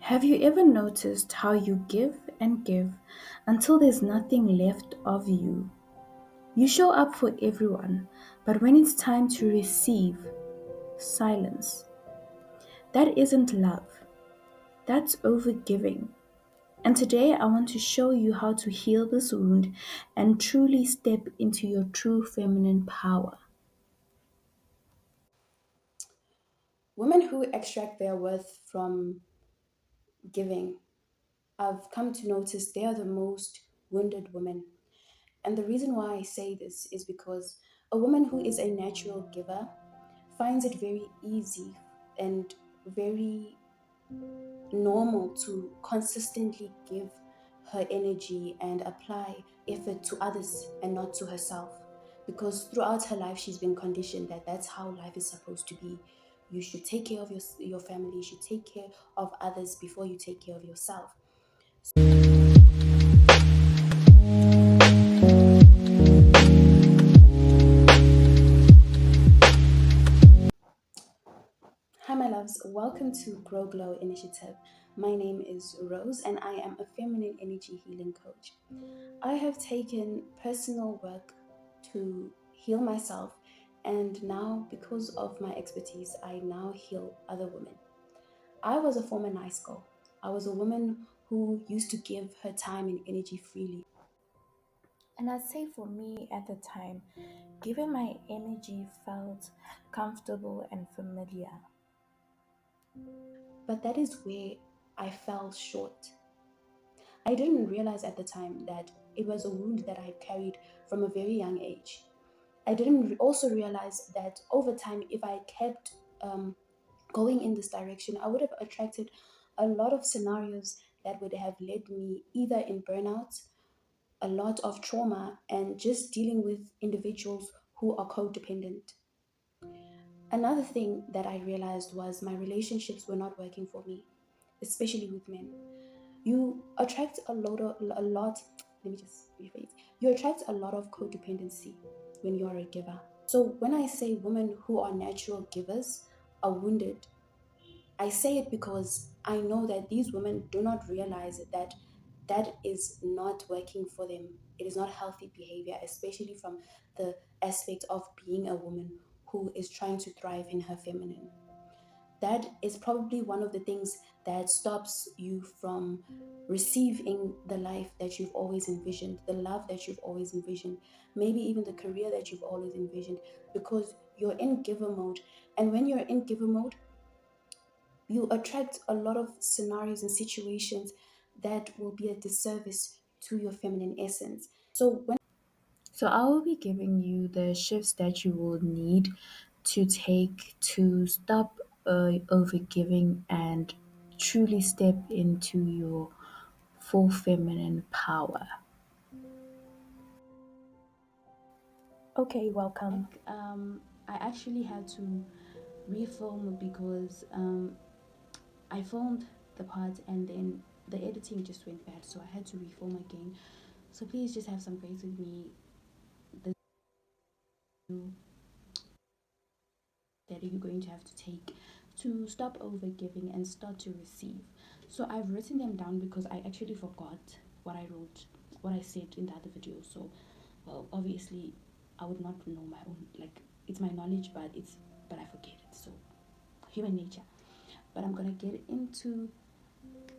Have you ever noticed how you give and give until there's nothing left of you? You show up for everyone, but when it's time to receive, silence. That isn't love, that's overgiving. And today I want to show you how to heal this wound and truly step into your true feminine power. Women who extract their worth from giving, I've come to notice they are the most wounded women. And the reason why I say this is because a woman who is a natural giver finds it very easy and very normal to consistently give her energy and apply effort to others and not to herself, because throughout her life she's been conditioned that that's how life is supposed to be. You should take care of your family, you should take care of others before you take care of yourself. Hi, my loves. Welcome to Grow Glow Initiative. My name is Rose, and I am a feminine energy healing coach. I have taken personal work to heal myself, and now, because of my expertise, I now heal other women. I was a former nice girl. I was a woman who used to give her time and energy freely. And I'd say for me at the time, giving my energy felt comfortable and familiar. But that is where I fell short. I didn't realize at the time that it was a wound that I carried from a very young age. I didn't also realize that over time, if I kept going in this direction, I would have attracted a lot of scenarios that would have led me either in burnout, a lot of trauma, and just dealing with individuals who are codependent. Another thing that I realized was my relationships were not working for me, especially with men. You attract a lot, let me just rephrase. You attract a lot of codependency when you're a giver. So when I say women who are natural givers are wounded, I say it because I know that these women do not realize that that is not working for them. It is not healthy behavior, especially from the aspect of being a woman who is trying to thrive in her feminine. That is probably one of the things that stops you from receiving the life that you've always envisioned, the love that you've always envisioned, maybe even the career that you've always envisioned, because you're in giver mode. And when you're in giver mode, you attract a lot of scenarios and situations that will be a disservice to your feminine essence. So I will be giving you the shifts that you will need to take to stop overgiving and truly step into your full feminine power. Okay, welcome. I actually had to refilm because I filmed the part and then the editing just went bad, so I had to refilm again. So please just have some grace with me. The that you're going to have to take to stop over giving and start to receive. So I've written them down because I actually forgot what I wrote, what I said in the other video. So, well, obviously, I would not know my own, like, it's my knowledge, but I forget it. So, human nature. But I'm gonna get into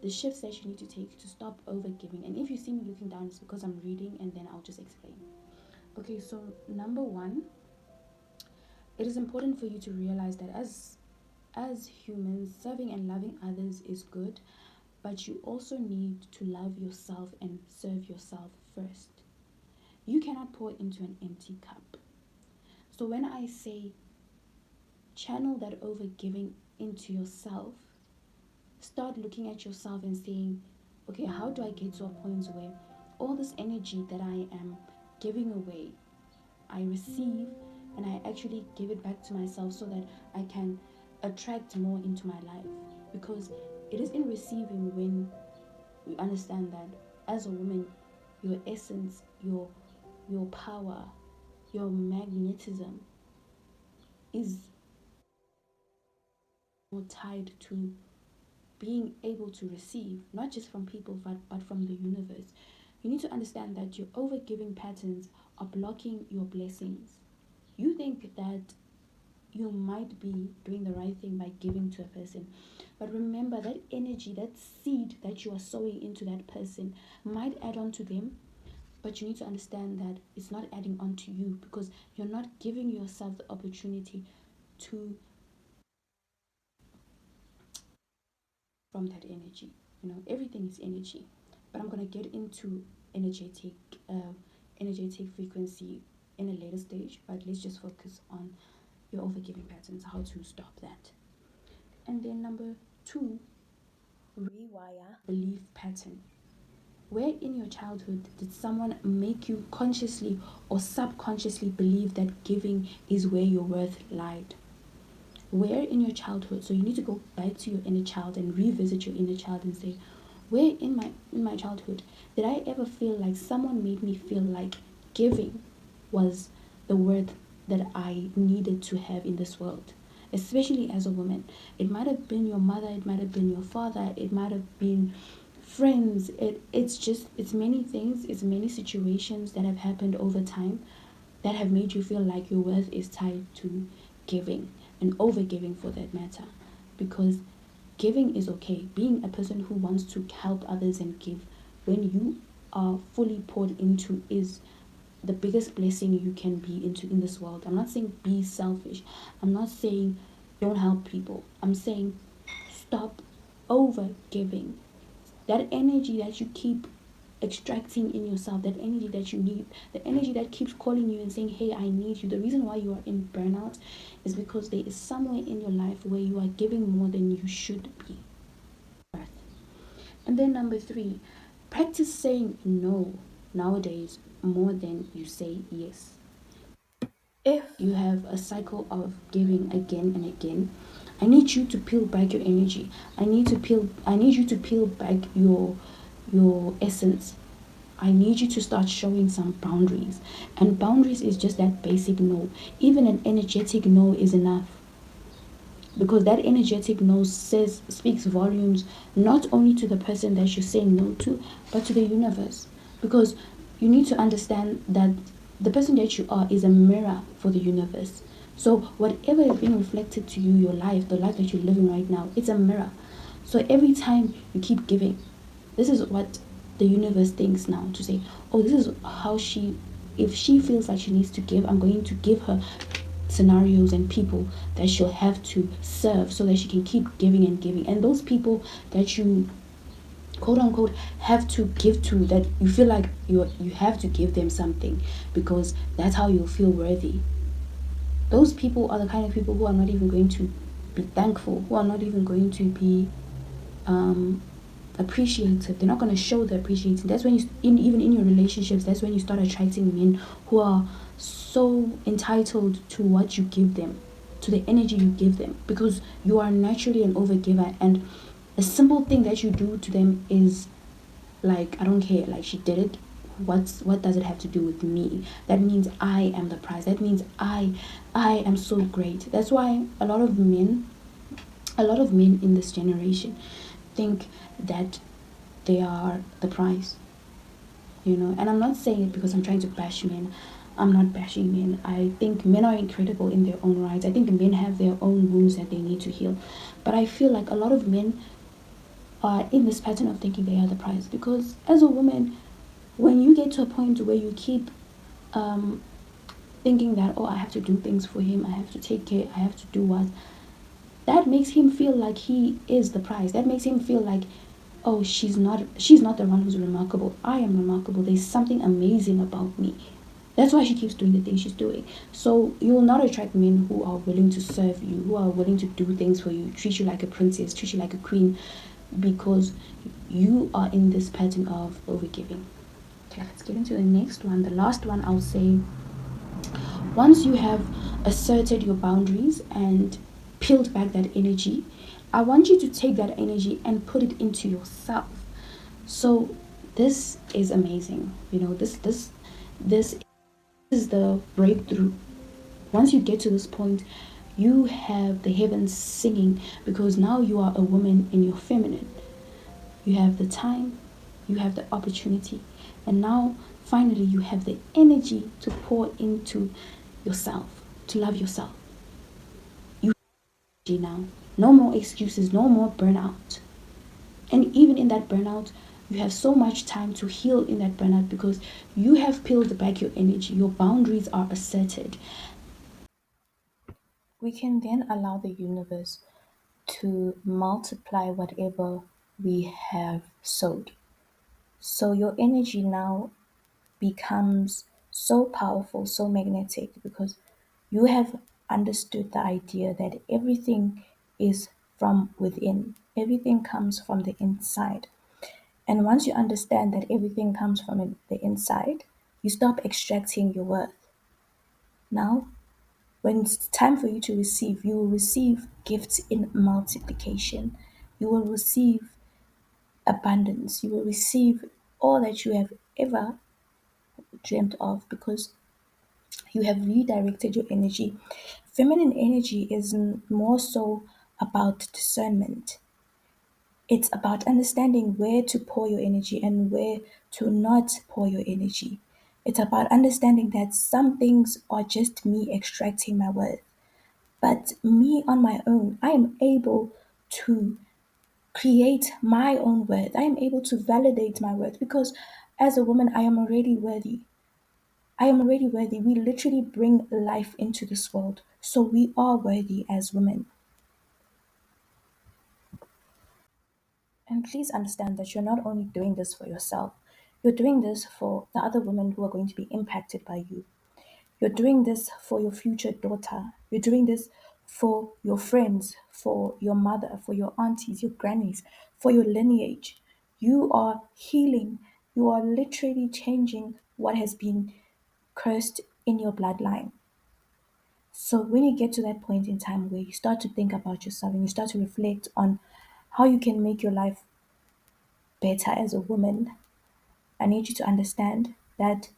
the shifts that you need to take to stop over giving. And if you see me looking down, it's because I'm reading and then I'll just explain. Okay, so number one, it is important for you to realize that as humans, serving and loving others is good, but you also need to love yourself and serve yourself first. You cannot pour into an empty cup. So when I say channel that over giving into yourself, start looking at yourself and saying, okay, how do I get to a point where all this energy that I am giving away, I receive and I actually give it back to myself so that I can attract more into my life? Because it is in receiving when you understand that as a woman, your essence, your power, your magnetism is more tied to being able to receive, not just from people, but from the universe. You need to understand that your overgiving patterns are blocking your blessings. You think that you might be doing the right thing by giving to a person, but remember that energy, that seed that you are sowing into that person might add on to them, but you need to understand that it's not adding on to you, because you're not giving yourself the opportunity to from that energy. Everything is energy, but I'm going to get into energetic uh, energetic frequency in a later stage, but let's just focus on your overgiving patterns, how to stop that. And then number 2, rewire belief pattern. Where in your childhood did someone make you consciously or subconsciously believe that giving is where your worth lied? Where in your childhood, so you need to go back to your inner child and revisit your inner child and say, where in my childhood did I ever feel like someone made me feel like giving was the worth that I needed to have in this world? Especially as a woman, it might have been your mother, it might have been your father, it might have been friends. It's many things, it's many situations that have happened over time that have made you feel like your worth is tied to giving, and over giving for that matter. Because giving is okay. Being a person who wants to help others and give, when you are fully poured into, is the biggest blessing you can be into in this world. I'm not saying be selfish. I'm not saying don't help people. I'm saying stop over giving. That energy that you keep extracting in yourself, that energy that you need, the energy that keeps calling you and saying, hey, I need you. The reason why you are in burnout is because there is somewhere in your life where you are giving more than you should be. And then number 3, practice saying no nowadays more than you say yes. If you have a cycle of giving again and again, I need you to peel back your energy. I need you to peel back your essence. I need you to start showing some boundaries. And boundaries is just that basic no. Even an energetic no is enough. Because that energetic no speaks volumes, not only to the person that you're saying no to, but to the universe. Because you need to understand that the person that you are is a mirror for the universe. So whatever is being reflected to you, your life, the life that you're living right now, it's a mirror. So every time you keep giving, this is what the universe thinks now, to say, oh, this is how if she feels like she needs to give, I'm going to give her scenarios and people that she'll have to serve so that she can keep giving and giving. And those people that you quote unquote have to give to, that you feel like you have to give them something because that's how you'll feel worthy, those people are the kind of people who are not even going to be thankful, who are not even going to be appreciative. They're not going to show the appreciation. That's when even in your relationships, that's when you start attracting men who are so entitled to what you give them, to the energy you give them, because you are naturally an overgiver. And a simple thing that you do to them is like, I don't care, like, she did it, what does it have to do with me? That means I am the prize. That means I am so great. That's why a lot of men in this generation think that they are the prize, and I'm not saying it because I'm trying to bash men. I'm not bashing men. I think men are incredible in their own rights. I think men have their own wounds that they need to heal, but I feel like a lot of men are in this pattern of thinking they are the prize. Because as a woman, when you get to a point where you keep thinking that, oh, I have to do things for him, I have to take care, I have to do what, that makes him feel like he is the prize. That makes him feel like, oh, she's not the one who's remarkable. I am remarkable. There's something amazing about me. That's why she keeps doing the things she's doing. So you will not attract men who are willing to serve you, who are willing to do things for you, treat you like a princess, treat you like a queen, because you are in this pattern of overgiving. Okay, let's get into the next one. The last one, I'll say, once you have asserted your boundaries and peeled back that energy, I want you to take that energy and put it into yourself. So this is amazing. This is the breakthrough. Once you get to this point, You have the heavens singing because now you are a woman in your feminine. You have the time, you have the opportunity, and now finally you have the energy to pour into yourself, to love yourself. You have energy now. No more excuses, no more burnout. And even in that burnout, you have so much time to heal in that burnout because you have peeled back your energy. Your boundaries are asserted. We can then allow the universe to multiply whatever we have sowed. So your energy now becomes so powerful, so magnetic, because you have understood the idea that everything is from within, everything comes from the inside. And once you understand that everything comes from the inside, you stop extracting your worth. Now, when it's time for you to receive, you will receive gifts in multiplication. You will receive abundance. You will receive all that you have ever dreamt of because you have redirected your energy. Feminine energy is more so about discernment. It's about understanding where to pour your energy and where to not pour your energy. It's about understanding that some things are just me extracting my worth. But me on my own, I am able to create my own worth. I am able to validate my worth because as a woman, I am already worthy. I am already worthy. We literally bring life into this world. So we are worthy as women. And please understand that you're not only doing this for yourself, you're doing this for the other women who are going to be impacted by you. You're doing this for your future daughter. You're doing this for your friends, for your mother, for your aunties, your grannies, for your lineage. You are healing. You are literally changing what has been cursed in your bloodline. So when you get to that point in time where you start to think about yourself and you start to reflect on how you can make your life better as a woman, I need you to understand that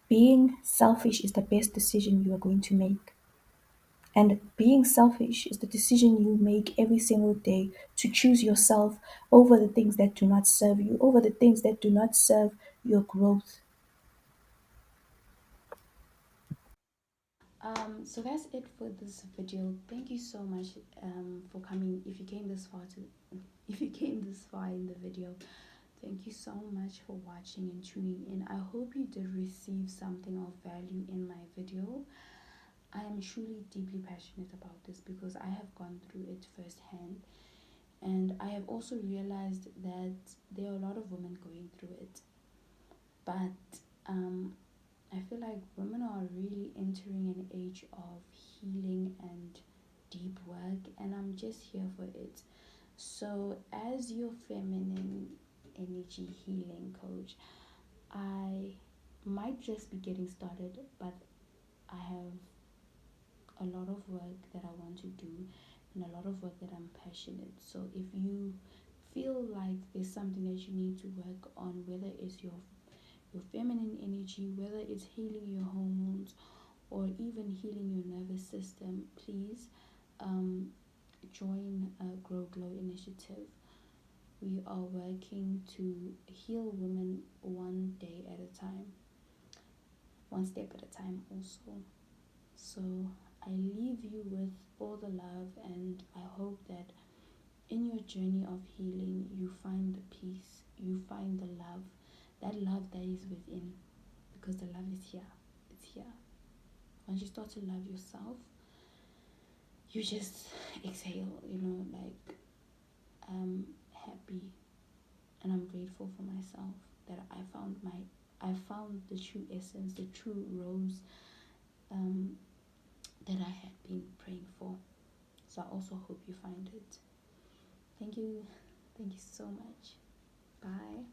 being selfish is the best decision you are going to make. And being selfish is the decision you make every single day to choose yourself over the things that do not serve you, over the things that do not serve your growth. So that's it for this video. Thank you so much for coming. If you came this far in the video, thank you so much for watching and tuning in. I hope you did receive something of value in my video. I am truly deeply passionate about this because I have gone through it firsthand, and I have also realized that there are a lot of women going through it. But I feel like women are really entering an age of healing and deep work, and I'm just here for it. So, as your feminine energy healing coach, I might just be getting started, but I have a lot of work that I want to do and a lot of work that I'm passionate. So, if you feel like there's something that you need to work on, whether it's your feminine energy, whether it's healing your hormones or even healing your nervous system, please um, join a Grow Glow initiative. We are working to heal women one day at a time, one step at a time, also. So I leave you with all the love, and I hope that in your journey of healing, you find the peace, you find the love, that love that is within, because the love is here. It's here. Once you start to love yourself, you just exhale, like I'm happy and I'm grateful for myself that I found the true essence, the true rose um, that I had been praying for. So I also hope you find it. Thank you. Thank you so much. Bye.